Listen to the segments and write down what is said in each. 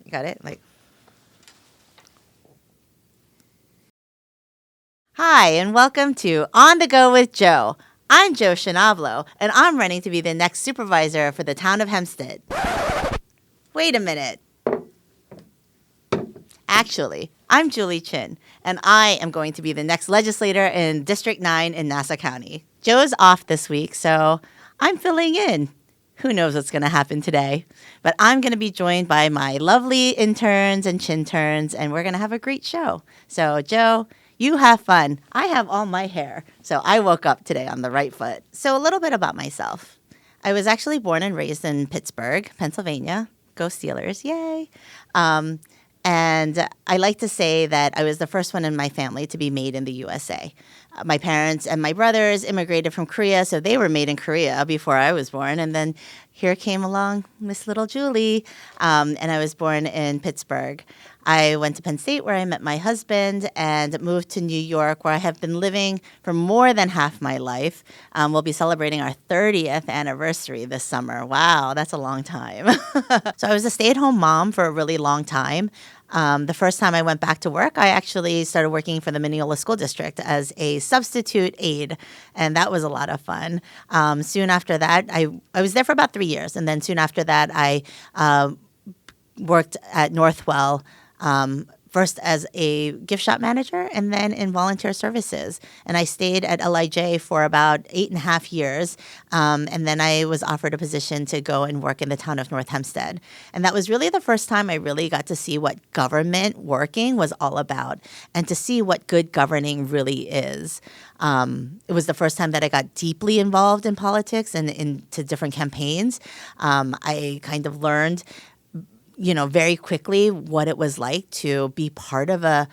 You got it? Hi, and welcome to On the Go with Joe. I'm Joe Scianablo, and I'm running to be the next supervisor for the Town of Hempstead. Wait a minute. Actually, I'm Juleigh Chin, and I am going to be the next legislator in District 9 in Nassau County. Joe's off this week, so I'm filling in. Who knows what's going to happen today? But I'm going to be joined by my lovely interns and Chinterns, and we're going to have a great show. So, Joe, you have fun. I have all my hair, so I woke up today on the right foot. So, a little bit about myself. I was actually born and raised in Pittsburgh, Pennsylvania. Go Steelers, yay. And I like to say that I was the first one in my family to be made in the USA. My parents and my brothers immigrated from Korea, so they were made in Korea before I was born. And then here came along Miss Little Julie, and I was born in Pittsburgh. I went to Penn State where I met my husband and moved to New York where I have been living for more than half my life. We'll be celebrating our 30th anniversary this summer. Wow, that's a long time. So I was a stay-at-home mom for a really long time. The first time I went back to work, I actually started working for the Mineola School District as a substitute aide, and that was a lot of fun. Soon after that, I was there for about 3 years, and then soon after that, I worked at Northwell, first as a gift shop manager and then in volunteer services. And I stayed at LIJ for about 8.5 years. And then I was offered a position to go and work in the town of North Hempstead. And that was really the first time I really got to see what government working was all about and to see what good governing really is. It was the first time that I got deeply involved in politics and into different campaigns. I kind of learned very quickly what it was like to be part of a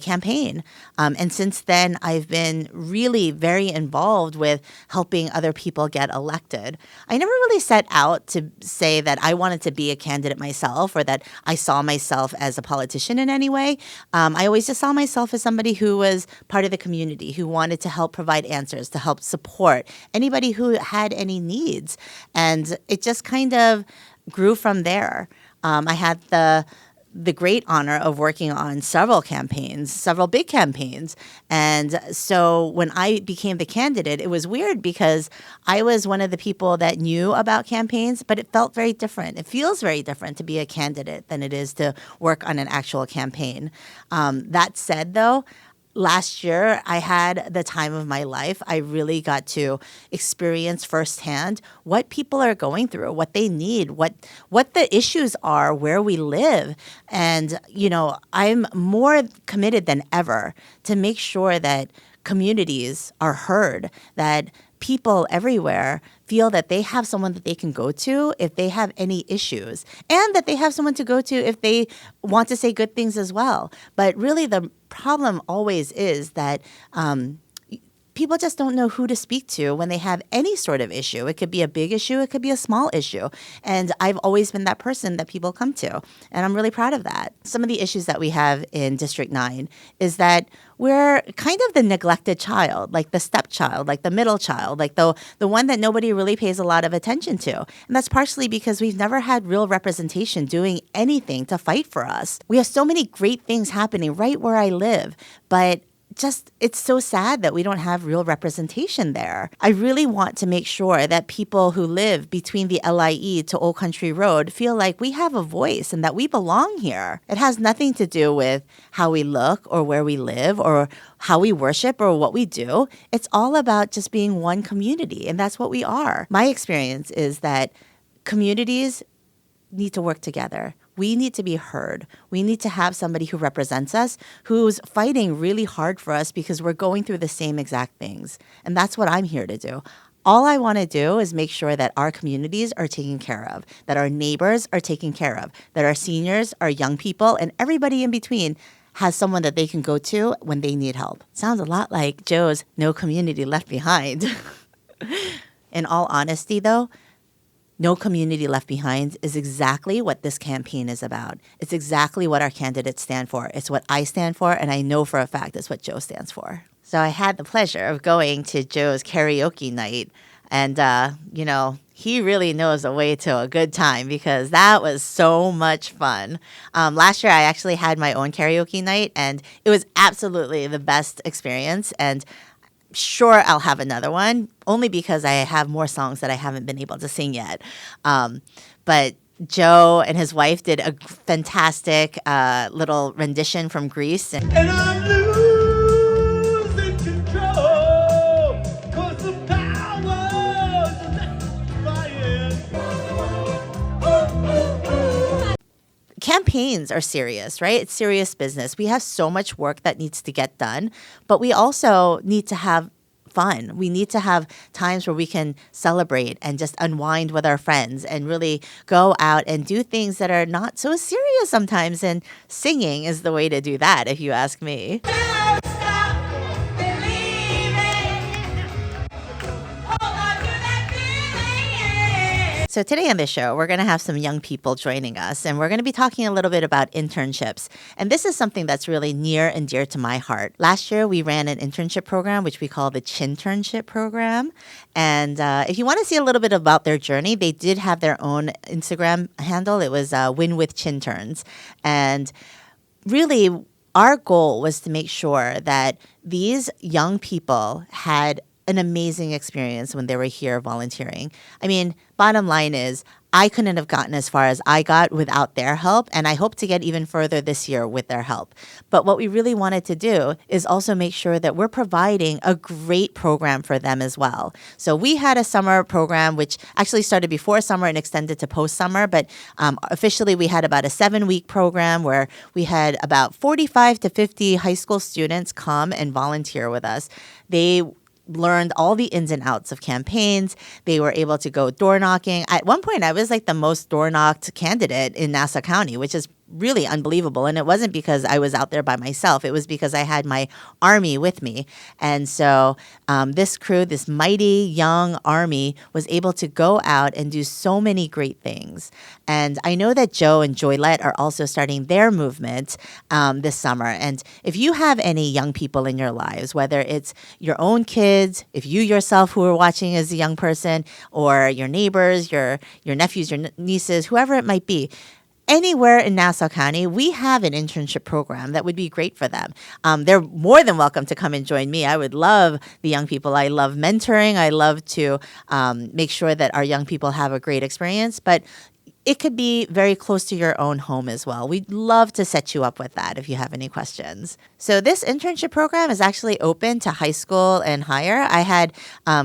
campaign. And since then, I've been really very involved with helping other people get elected. I never really set out to say that I wanted to be a candidate myself or that I saw myself as a politician in any way. I always just saw myself as somebody who was part of the community, who wanted to help provide answers, to help support anybody who had any needs. And it just kind of grew from there. I had the great honor of working on several campaigns, several big campaigns. And so when I became the candidate, it was weird because I was one of the people that knew about campaigns, but it felt very different. It feels very different to be a candidate than it is to work on an actual campaign. That said, though, last year, I had the time of my life. I really got to experience firsthand what people are going through, what they need, what the issues are, where we live. And, I'm more committed than ever to make sure that communities are heard, that people everywhere feel that they have someone that they can go to if they have any issues, and that they have someone to go to if they want to say good things as well. But really the problem always is that people just don't know who to speak to when they have any sort of issue. It could be a big issue. It could be a small issue. And I've always been that person that people come to. And I'm really proud of that. Some of the issues that we have in District 9 is that we're kind of the neglected child, like the stepchild, like the middle child, like the one that nobody really pays a lot of attention to. And that's partially because we've never had real representation doing anything to fight for us. We have so many great things happening right where I live, but it's so sad that we don't have real representation there. I really want to make sure that people who live between the LIE to Old Country Road feel like we have a voice and that we belong here. It has nothing to do with how we look or where we live or how we worship or what we do. It's all about just being one community, and that's what we are. My experience is that communities need to work together. We need to be heard. We need to have somebody who represents us, who's fighting really hard for us because we're going through the same exact things. And that's what I'm here to do. All I want to do is make sure that our communities are taken care of, that our neighbors are taken care of, that our seniors, our young people, and everybody in between has someone that they can go to when they need help. Sounds a lot like Joe's No Community Left Behind. In all honesty, though, No Community Left Behind is exactly what this campaign is about. It's exactly what our candidates stand for. It's what I stand for, and I know for a fact it's what Joe stands for. So I had the pleasure of going to Joe's karaoke night, And, he really knows the way to a good time because that was so much fun. Last year, I actually had my own karaoke night, and it was absolutely the best experience. And sure, I'll have another one, only because I have more songs that I haven't been able to sing yet. But Joe and his wife did a fantastic little rendition from Greece. And I'm losing control, 'cause the power's electrifying. Campaigns are serious, right? It's serious business. We have so much work that needs to get done, but we also need to have fun. We need to have times where we can celebrate and just unwind with our friends and really go out and do things that are not so serious sometimes. And singing is the way to do that, if you ask me. Don't stop believing. Hold on to that feeling. So today on the show, we're going to have some young people joining us, and we're going to be talking a little bit about internships. And this is something that's really near and dear to my heart. Last year, we ran an internship program, which we call the Chinternship program. And if you want to see a little bit about their journey, they did have their own Instagram handle. It was Win with Chinterns. And really, our goal was to make sure that these young people had an amazing experience when they were here volunteering. I mean, bottom line is, I couldn't have gotten as far as I got without their help, and I hope to get even further this year with their help. But what we really wanted to do is also make sure that we're providing a great program for them as well. So we had a summer program, which actually started before summer and extended to post-summer, but officially we had about a 7-week program where we had about 45 to 50 high school students come and volunteer with us. They learned all the ins and outs of campaigns. They were able to go door knocking. At one point, I was like the most door knocked candidate in Nassau County, which is really unbelievable. And it wasn't because I was out there by myself. It was because I had my army with me. And so this crew, this mighty young army, was able to go out and do so many great things. And I know that Joe and Juleigh are also starting their movement this summer. And if you have any young people in your lives, whether it's your own kids, if you yourself who are watching as a young person, or your neighbors, your nephews, your nieces, whoever it might be, anywhere in Nassau County, we have an internship program that would be great for them. They're more than welcome to come and join me. I would love the young people. I love mentoring. I love to make sure that our young people have a great experience. But it could be very close to your own home as well. We'd love to set you up with that if you have any questions. So this internship program is actually open to high school and higher. I had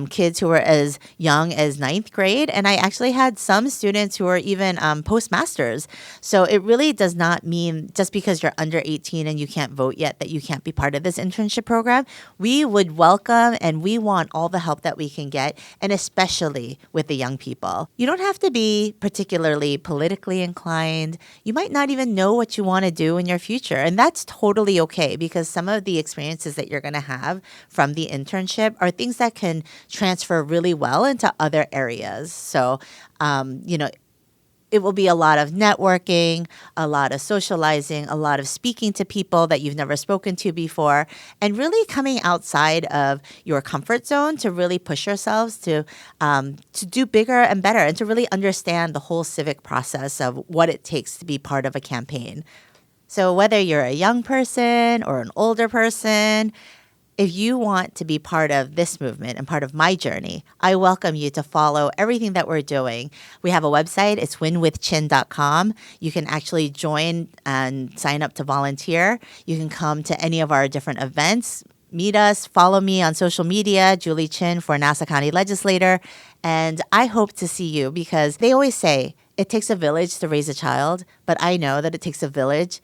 kids who were as young as 9th grade, and I actually had some students who were even postmasters. So it really does not mean just because you're under 18 and you can't vote yet that you can't be part of this internship program. We would welcome and we want all the help that we can get, and especially with the young people. You don't have to be particularly politically inclined. You might not even know what you want to do in your future. And that's totally okay, because some of the experiences that you're going to have from the internship are things that can transfer really well into other areas. So, it will be a lot of networking, a lot of socializing, a lot of speaking to people that you've never spoken to before, and really coming outside of your comfort zone to really push yourselves to do bigger and better, and to really understand the whole civic process of what it takes to be part of a campaign. So whether you're a young person or an older person, if you want to be part of this movement and part of my journey, I welcome you to follow everything that we're doing. We have a website. It's winwithchin.com. You can actually join and sign up to volunteer. You can come to any of our different events. Meet us, follow me on social media, Juleigh Chin for Nassau County Legislator. And I hope to see you, because they always say it takes a village to raise a child, but I know that it takes a village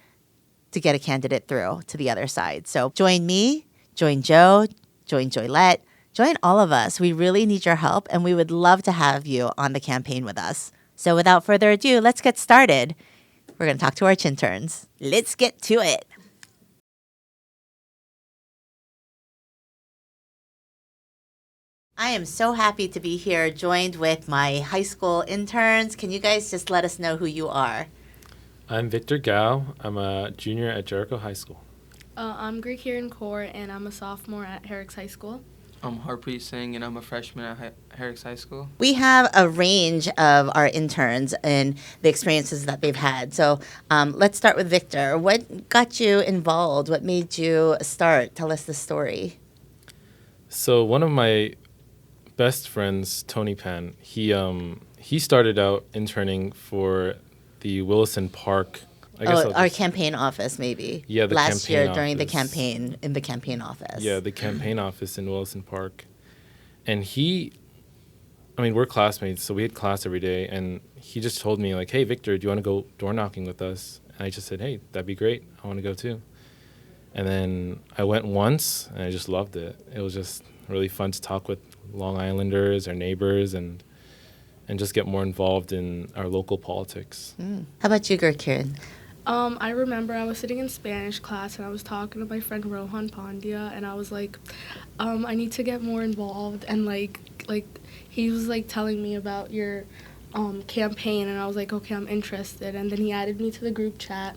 to get a candidate through to the other side. So join me. Join Joe, join Juleigh, join all of us. We really need your help, and we would love to have you on the campaign with us. So without further ado, let's get started. We're going to talk to our Chinterns. Let's get to it. I am so happy to be here, joined with my high school interns. Can you guys just let us know who you are? I'm Victor Gao. I'm a junior at Jericho High School. I'm Gurkiran Kaur, and I'm a sophomore at Herrick's High School. I'm Harpreet Singh, and I'm a freshman at Herrick's High School. We have a range of our interns and the experiences that they've had. So let's start with Victor. What got you involved? What made you start? Tell us the story. So one of my best friends, Tony Pan, he started out interning for the Wilson Park. Our campaign office, maybe. Yeah, the last campaign year during the office. campaign, in the campaign office. Yeah, the campaign office in Wilson Park. And we're classmates, so we had class every day. And he just told me, like, hey, Victor, do you want to go door knocking with us? And I just said, hey, that'd be great. I want to go too. And then I went once, and I just loved it. It was just really fun to talk with Long Islanders, our neighbors, and just get more involved in our local politics. How about you, Gurkiran? I remember I was sitting in Spanish class and I was talking to my friend Rohan Pandya and I was like, I need to get more involved, and like he was like telling me about your campaign, and I was like, okay, I'm interested, and then he added me to the group chat,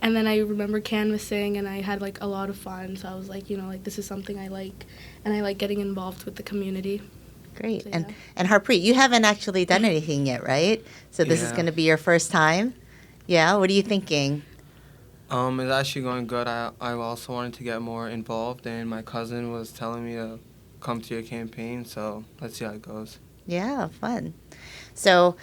and then I remember canvassing and I had like a lot of fun, so I was like, like this is something I like, and I like getting involved with the community. Great. So, yeah. And Harpreet, you haven't actually done anything yet, right? So this is Yeah. going to be your first time? Yeah, what are you thinking? It's actually going good. I also wanted to get more involved, and my cousin was telling me to come to your campaign, so let's see how it goes. Yeah, fun. So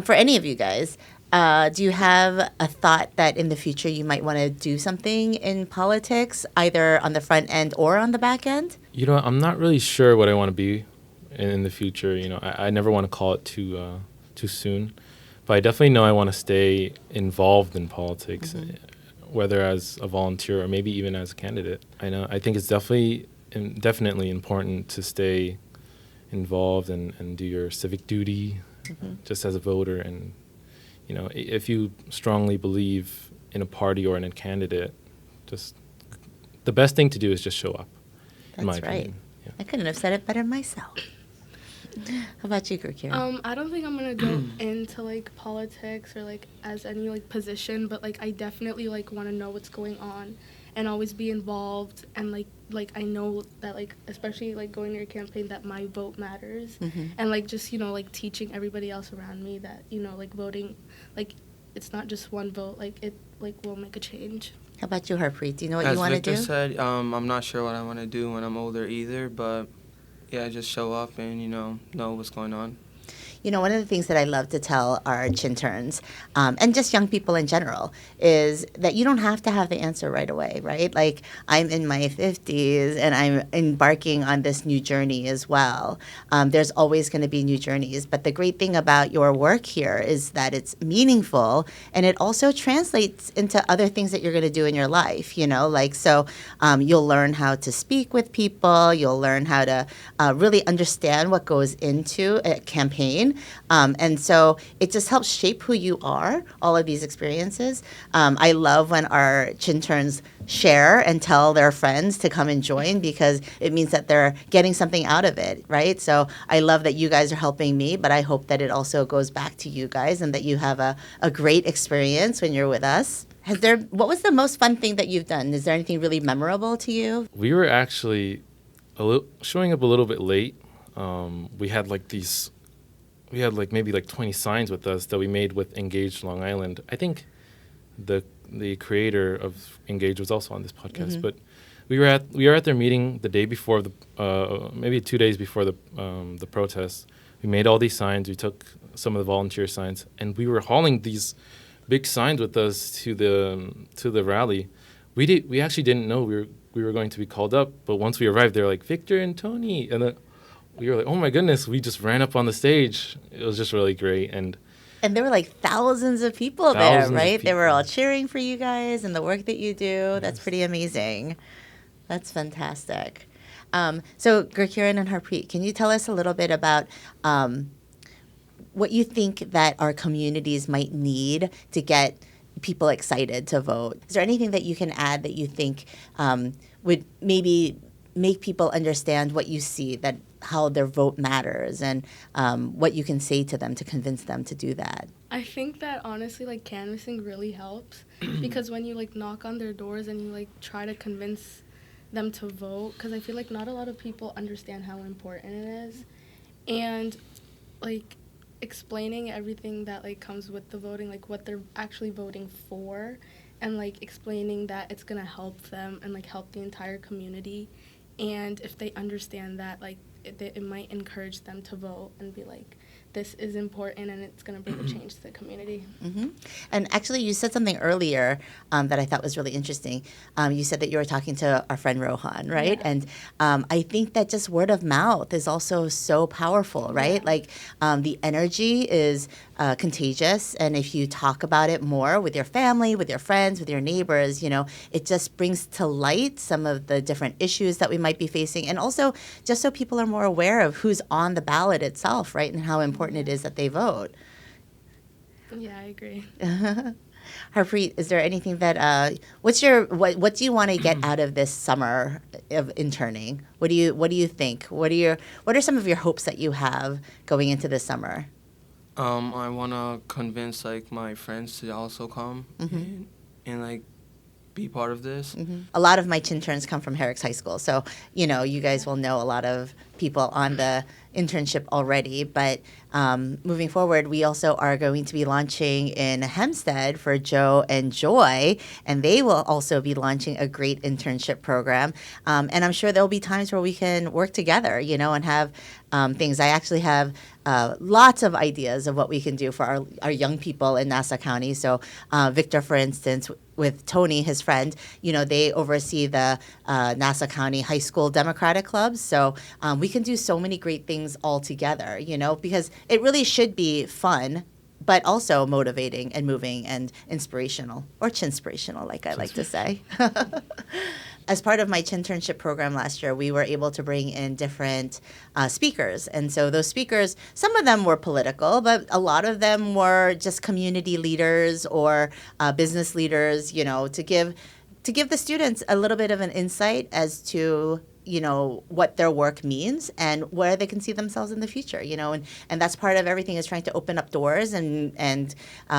for any of you guys, do you have a thought that in the future you might want to do something in politics, either on the front end or on the back end? I'm not really sure what I want to be in the future. I never want to call it too soon. But I definitely know I want to stay involved in politics, whether as a volunteer or maybe even as a candidate. I think it's definitely important to stay involved and do your civic duty just as a voter. And, if you strongly believe in a party or in a candidate, just the best thing to do is just show up, in my That's right. opinion. Yeah. I couldn't have said it better myself. How about you, Gurkiran? I don't think I'm gonna go into like politics or like as any like position, but like I definitely like want to know what's going on and always be involved, and like I know that like especially like going to your campaign that my vote matters, and like just like teaching everybody else around me that like voting, like it's not just one vote, like it like will make a change. How about you, Harpreet? Do you know what As you want to Victor do? said, I'm not sure what I want to do when I'm older either, but yeah, just show up and know what's going on. One of the things that I love to tell our Chinterns, and just young people in general, is that you don't have to have the answer right away, right? Like, I'm in my 50s and I'm embarking on this new journey as well. There's always going to be new journeys. But the great thing about your work here is that it's meaningful, and it also translates into other things that you're going to do in your life, so you'll learn how to speak with people. You'll learn how to really understand what goes into a campaign. And so it just helps shape who you are, all of these experiences. I love when our Chinterns share and tell their friends to come and join, because it means that they're getting something out of it, right? So I love that you guys are helping me, but I hope that it also goes back to you guys and that you have a great experience when you're with us. What was the most fun thing that you've done? Is there anything really memorable to you? We were actually showing up a little bit late. We had maybe 20 signs with us that we made with Engage Long Island. I think the creator of Engage was also on this podcast, but we were at their meeting the day before maybe 2 days before the protest. We made all these signs. We took some of the volunteer signs, and we were hauling these big signs with us to the rally. We actually didn't know we were going to be called up, but once we arrived, they were like, Victor and Tony, and then we were like, oh my goodness, we just ran up on the stage. It was just really great. And there were like thousands of people there, Thousands of right? They were people. all cheering for you guys and the work that you do. That's pretty amazing. That's fantastic. So Gurkiran and Harpreet, can you tell us a little bit about what you think that our communities might need to get people excited to vote? Is there anything that you can add that you think would maybe make people understand what you see, that how their vote matters, and what you can say to them to convince them to do that? I think that honestly, like, canvassing really helps because when you like knock on their doors and you like try to convince them to vote, because I feel like not a lot of people understand how important it is, and like explaining everything that like comes with the voting, like what they're actually voting for, and like explaining that it's gonna help them and like help the entire community, and if they understand that, like it might encourage them to vote and be like, this is important and it's going to bring a change to the community. Mm-hmm. And actually, you said something earlier that I thought was really interesting. You said that you were talking to our friend Rohan, right? Yeah. And I think that just word of mouth is also so powerful, right? Yeah. Like the energy is contagious. And if you talk about it more with your family, with your friends, with your neighbors, it just brings to light some of the different issues that we might be facing. And also just so people are more aware of who's on the ballot itself, right? And how important it is that they vote. Yeah, I agree. Harpreet, is there anything that what do you want to get out of this summer of interning? What do you think? What are some of your hopes that you have going into this summer? I want to convince like my friends to also come and like be part of this. Mm-hmm. A lot of my Chinterns come from Herrick's High School, so you guys will know a lot of people on the internship already. But moving forward, we also are going to be launching in Hempstead for Joe and Joy, and they will also be launching a great internship program. And I'm sure there'll be times where we can work together, and have things. I actually have lots of ideas of what we can do for our young people in Nassau County. So Victor, for instance, with Tony, his friend, they oversee the Nassau County High School Democratic Clubs. So we can do so many great things all together, because it really should be fun, but also motivating and moving and inspirational, or chinspirational, like I like to say. As part of my Chinternship program last year, we were able to bring in different speakers. And so those speakers, some of them were political, but a lot of them were just community leaders or business leaders, to give the students a little bit of an insight as to what their work means and where they can see themselves in the future, and that's part of everything, is trying to open up doors and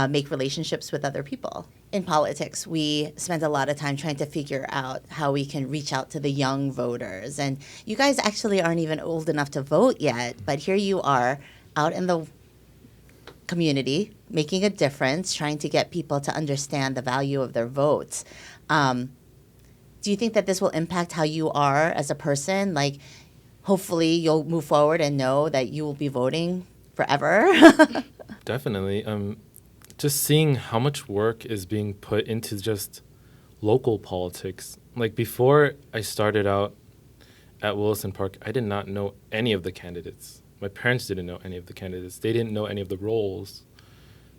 make relationships with other people. In politics, we spend a lot of time trying to figure out how we can reach out to the young voters. And you guys actually aren't even old enough to vote yet, but here you are out in the community, making a difference, trying to get people to understand the value of their votes. Do you think that this will impact how you are as a person? Like, hopefully you'll move forward and know that you will be voting forever? Definitely. Just seeing how much work is being put into just local politics. Like, before I started out at Wilson Park, I did not know any of the candidates. My parents didn't know any of the candidates. They didn't know any of the roles.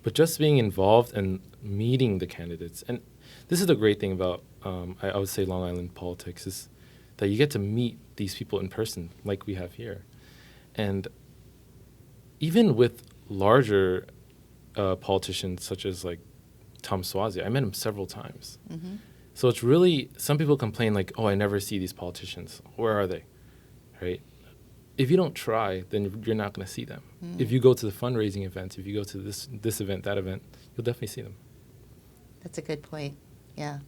But just being involved and meeting the candidates. And this is the great thing about, I would say, Long Island politics, is that you get to meet these people in person like we have here. And even with larger politicians such as like Tom Swazi, I met him several times. Mm-hmm. So it's really, some people complain like, oh, I never see these politicians. Where are they? Right? If you don't try, then you're not going to see them. Mm. If you go to the fundraising events, if you go to this event, that event, you'll definitely see them. That's a good point. Yeah.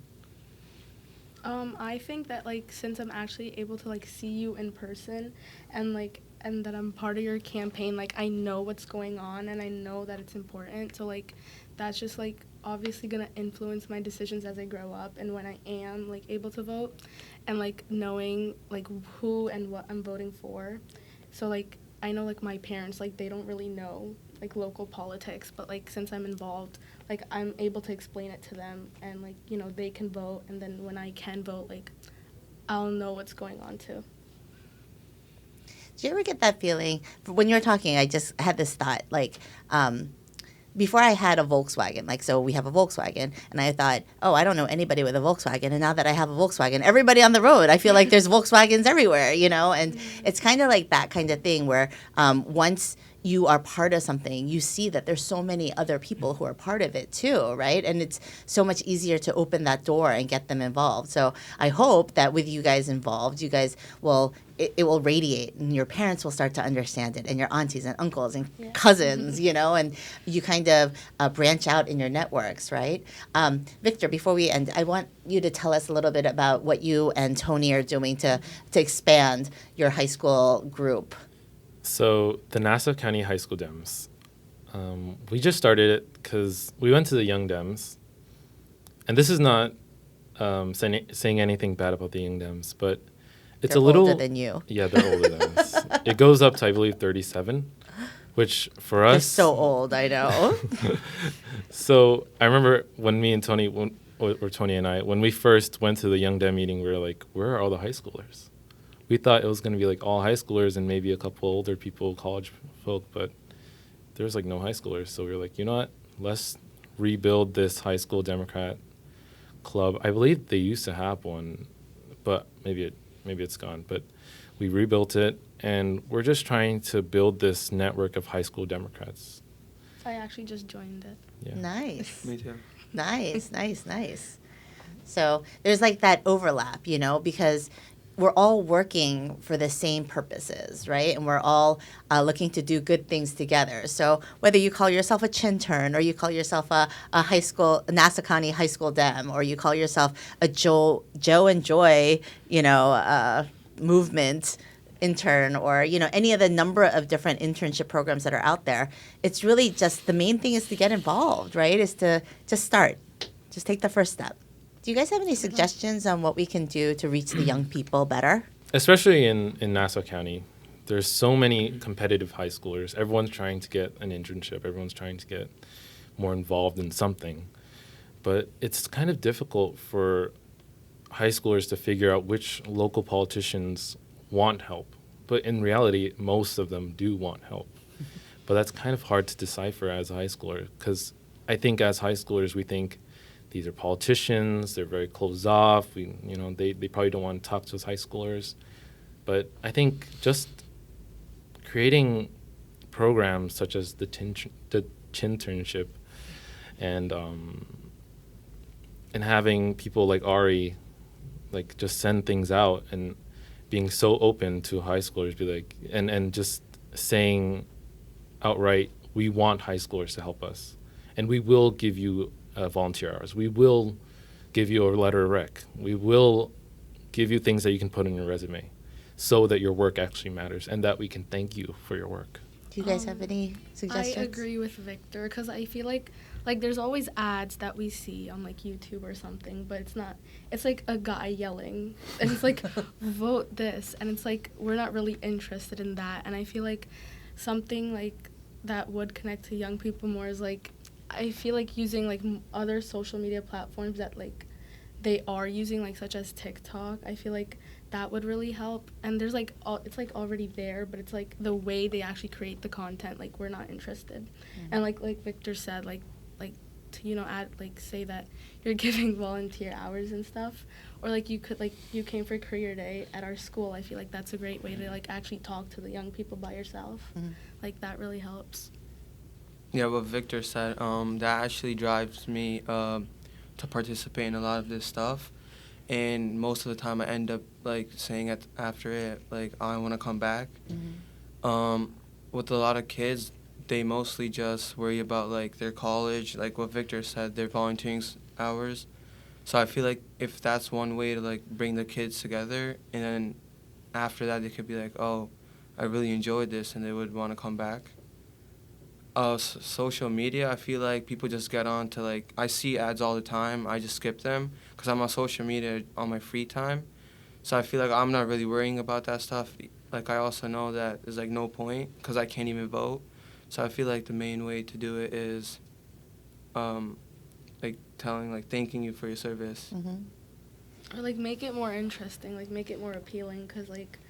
I think that, like, since I'm actually able to, like, see you in person and that I'm part of your campaign, like, I know what's going on and I know that it's important. So, like, that's just, like, obviously going to influence my decisions as I grow up and when I am, like, able to vote and, like, knowing, like, who and what I'm voting for. So, like, I know, like, my parents, like, they don't really know, like, local politics, but, like, since I'm involved, like, I'm able to explain it to them and, like, they can vote, and then when I can vote, like, I'll know what's going on too. Do you ever get that feeling? When you were talking, I just had this thought, like, before I had a Volkswagen, like, so we have a Volkswagen, and I thought, oh, I don't know anybody with a Volkswagen, and now that I have a Volkswagen, everybody on the road, I feel like there's Volkswagens everywhere, and it's kind of like that kind of thing where once you are part of something, you see that there's so many other people who are part of it too, right? And it's so much easier to open that door and get them involved. So I hope that with you guys involved, you guys will, it will radiate, and your parents will start to understand it, and your aunties and uncles and cousins, you know, and you kind of branch out in your networks, right? Victor, before we end, I want you to tell us a little bit about what you and Tony are doing to expand your high school group. So the Nassau County High School Dems, we just started it because we went to the Young Dems, and this is not saying anything bad about the Young Dems, but it's They're a little older than you. Yeah, they're older than us. It goes up to, I believe, 37, which for They're us. so old, I know. So I remember when me and Tony, or Tony and I, when we first went to the Young Dem meeting, we were like, where are all the high schoolers? We thought it was going to be like all high schoolers and maybe a couple older people, college folk, but there's like no high schoolers. So we were like, you know what? Let's rebuild this high school Democrat club. I believe they used to have one, but maybe it's gone. But we rebuilt it, and we're just trying to build this network of high school Democrats. I actually just joined it. Yeah. Nice. Me too. Nice. So there's like that overlap, you know, because we're all working for the same purposes, right? And we're all looking to do good things together. So whether you call yourself a Chintern, or you call yourself a Nassau County High School Dem, or you call yourself a Joe and Joy, you know, movement intern, or, you know, any of the number of different internship programs that are out there, it's really just the main thing is to get involved, right? Is to just start. Just take the first step. Do you guys have any suggestions on what we can do to reach the young people better? Especially in Nassau County, there's so many competitive high schoolers. Everyone's trying to get an internship. Everyone's trying to get more involved in something. But it's kind of difficult for high schoolers to figure out which local politicians want help. But in reality, most of them do want help. But that's kind of hard to decipher as a high schooler, because I think as high schoolers, we think these are politicians, they're very closed off, they probably don't want to talk to us high schoolers. But I think just creating programs such as the Chinternship and having people like Ari like just send things out, and being so open to high schoolers, be like, and just saying outright, we want high schoolers to help us, and we will give you volunteer hours. We will give you a letter of rec. We will give you things that you can put in your resume so that your work actually matters and that we can thank you for your work. Do you guys have any suggestions? I agree with Victor, because I feel like there's always ads that we see on like YouTube or something, but it's like a guy yelling, and it's like vote this, and it's like we're not really interested in that. And I feel like something like that would connect to young people more is like, I feel like using like other social media platforms that like they are using, like such as TikTok. I feel like that would really help. And there's like it's like already there, but it's like the way they actually create the content, like we're not interested. And like Victor said, like to, you know, add like say that you're giving volunteer hours and stuff, or like you could, like you came for career day at our school. I feel like that's a great way to like actually talk to the young people by yourself. Like that really helps. Yeah, what Victor said, that actually drives me to participate in a lot of this stuff. And most of the time I end up like saying after it, like, I want to come back. With a lot of kids, they mostly just worry about like their college, like what Victor said, their volunteering hours. So I feel like if that's one way to like bring the kids together, and then after that they could be like, oh, I really enjoyed this, and they would want to come back. Social media, I feel like people just get on to like, I see ads all the time, I just skip them because I'm on social media on my free time. So I feel like I'm not really worrying about that stuff. Like I also know that there's like no point because I can't even vote. So I feel like the main way to do it is like telling, like thanking you for your service. Or like make it more interesting, like make it more appealing, because like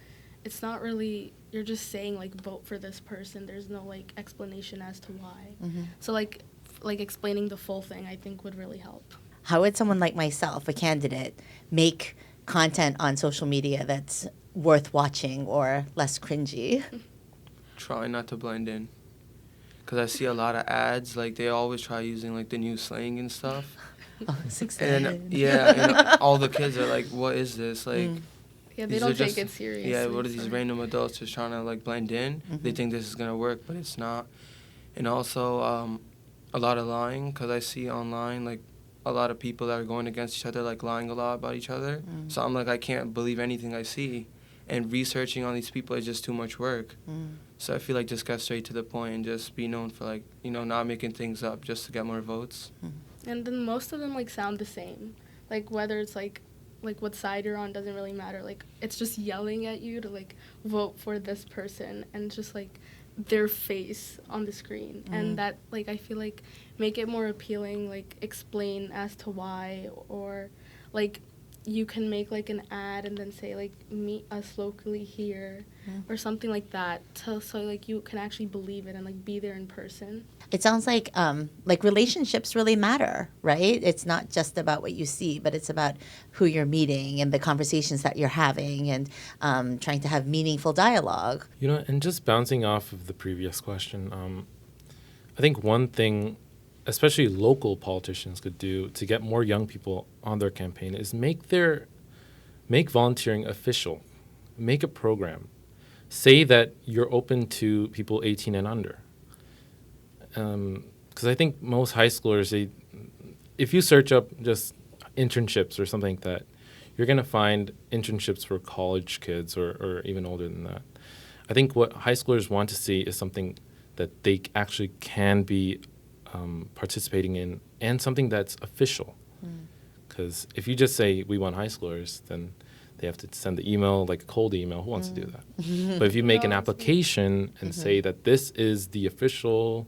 it's not really, you're just saying like vote for this person. There's no like explanation as to why. So like explaining the full thing, I think would really help. How would someone like myself, a candidate, make content on social media that's worth watching or less cringy? Try not to blend in. because I see a lot of ads. Like, they always try using, like, the new slang and stuff. Oh, 6 And then, and all the kids are like, what is this? Like, Yeah, they these don't are take just- it seriously. Yeah, what are these so- random adults just trying to, like, blend in? They think this is going to work, but it's not. And also, a lot of lying, because I see online, like, a lot of people that are going against each other, like, lying a lot about each other. So I'm like, I can't believe anything I see. And researching on these people is just too much work. So I feel like just get straight to the point and just be known for, like, you know, not making things up just to get more votes. And then most of them, like, sound the same. Like, whether it's, like what side you're on doesn't really matter. Like, it's just yelling at you to, like, vote for this person. And just, like, their face on the screen. And that, like, I feel like make it more appealing, like, explain as to why. Or, like, you can make, like, an ad and then say, like, meet us locally here. Or something like that. So, like, you can actually believe it and, like, be there in person. It sounds like relationships really matter, right? It's not just about what you see, but it's about who you're meeting and the conversations that you're having and trying to have meaningful dialogue. You know, and just bouncing off of the previous question, I think one thing, especially local politicians could do to get more young people on their campaign is make volunteering official, make a program. Say that you're open to people 18 and under. Because I think most high schoolers, if you search up just internships or something like that, you're going to find internships for college kids or even older than that. I think what high schoolers want to see is something that they actually can be participating in and something that's official. Because if you just say we want high schoolers, then they have to send the email, like a cold email. Who wants to do that? But if you make an application and say that this is the official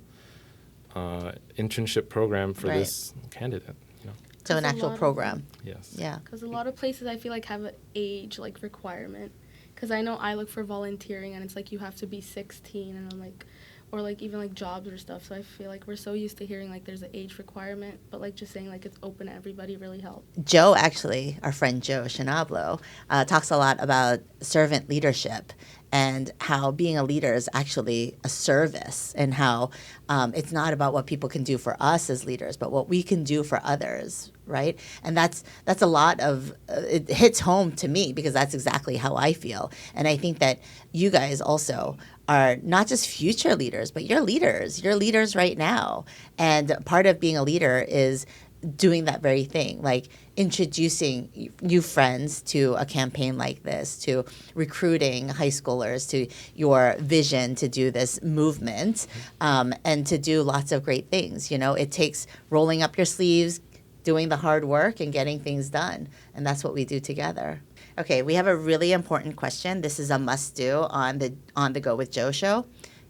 internship program for Right. this candidate, you know. So an That's a actual lot of program. Yes. Yeah. Because a lot of places I feel like have an age, like, requirement. Because I know I look for volunteering and it's like you have to be 16 and I'm like, or like even like jobs or stuff. So I feel like we're so used to hearing like there's an age requirement, but like just saying like it's open to everybody really helps. Joe, actually, our friend Joe Scianablo, talks a lot about servant leadership and how being a leader is actually a service and how it's not about what people can do for us as leaders, but what we can do for others, right? And that's a lot of, it hits home to me because that's exactly how I feel. And I think that you guys also are not just future leaders, but you're leaders. You're leaders right now. And part of being a leader is doing that very thing, like introducing new friends to a campaign like this, to recruiting high schoolers to your vision to do this movement, and to do lots of great things. You know, it takes rolling up your sleeves, doing the hard work, and getting things done. And that's what we do together. Okay, we have a really important question. This is a must-do on the Go with Joe show.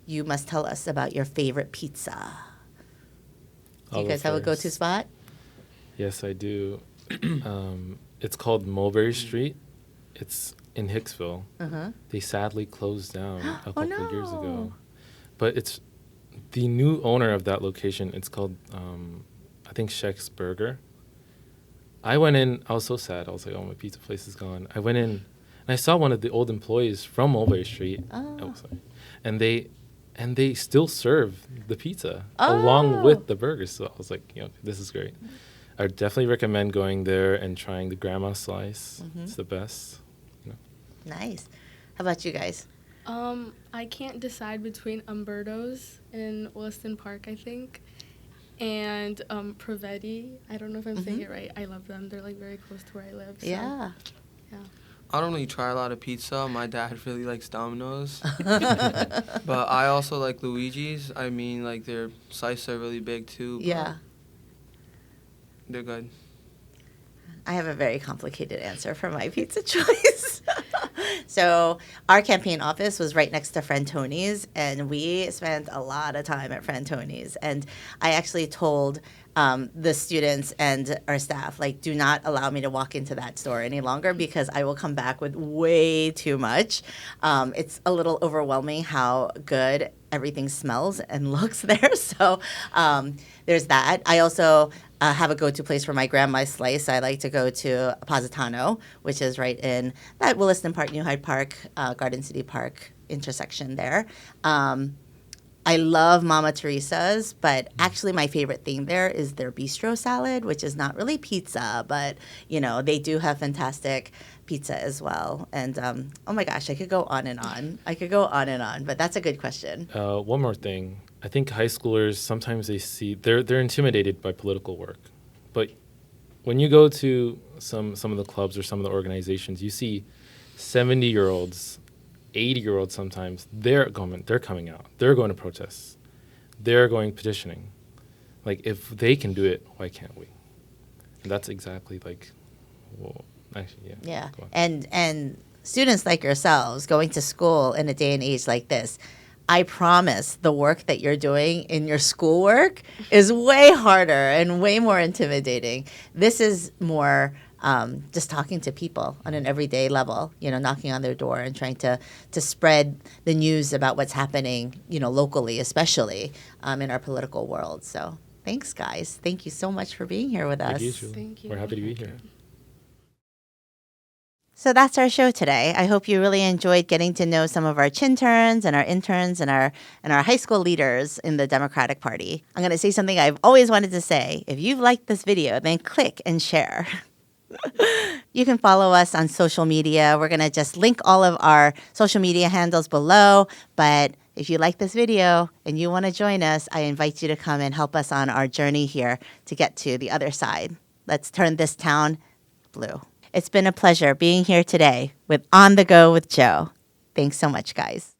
You must tell us about your favorite pizza. Do I'll you go guys have a go-to first. spot? Yes, I do. It's called Mulberry Street. It's in Hicksville. They sadly closed down a couple of years ago. no. But it's the new owner of that location. It's called, I think, Sheck's Burger. I went in. I was so sad. I was like, oh, my pizza place is gone. I went in, and I saw one of the old employees from Mulberry Street. Oh. Sorry. And they still serve the pizza along with the burgers. So I was like, you know, this is great. I would definitely recommend going there and trying the grandma slice. It's the best. You know. Nice. How about you guys? I can't decide between Umberto's in Williston Park, I think, and Provetti. I don't know if I'm saying it right. I love them. They're like very close to where I live. So, Yeah. yeah. I don't really try a lot of pizza. My dad really likes Domino's. But I also like Luigi's. I mean, like, their slices are really big, too. but Yeah. They're good. I have a very complicated answer for my pizza choice. So our campaign office was right next to Frantoni's, and we spent a lot of time at Frantoni's. And I actually told the students and our staff, like, do not allow me to walk into that store any longer because I will come back with way too much. It's a little overwhelming how good everything smells and looks there. So there's that. I also have a go-to place for my grandma's slice. I like to go to Positano, which is right in that Williston Park, New Hyde Park, Garden City Park intersection there. I love Mama Teresa's, but actually my favorite thing there is their bistro salad, which is not really pizza, but they do have fantastic pizza as well. And oh my gosh, I could go on and on. But that's a good question. One more thing. I think high schoolers sometimes they're intimidated by political work, but when you go to some of the clubs or some of the organizations, you see 70-year-olds, 80-year-olds sometimes. They're coming out. They're going to protests. They're going petitioning. Like, if they can do it, why can't we? And that's exactly actually, yeah. Yeah, Go on. and students like yourselves going to school in a day and age like this, I promise the work that you're doing in your schoolwork is way harder and way more intimidating. This is more just talking to people on an everyday level, knocking on their door and trying to spread the news about what's happening, locally, especially in our political world. So thanks, guys. Thank you so much for being here with us. Thank you, Julie. Thank you. We're happy to be here. So that's our show today. I hope you really enjoyed getting to know some of our Chinterns and our interns and our high school leaders in the Democratic Party. I'm going to say something I've always wanted to say. If you've liked this video, then click and share. You can follow us on social media. We're going to just link all of our social media handles below. But if you like this video and you want to join us, I invite you to come and help us on our journey here to get to the other side. Let's turn this town blue. It's been a pleasure being here today with On the Go with Joe. Thanks so much, guys.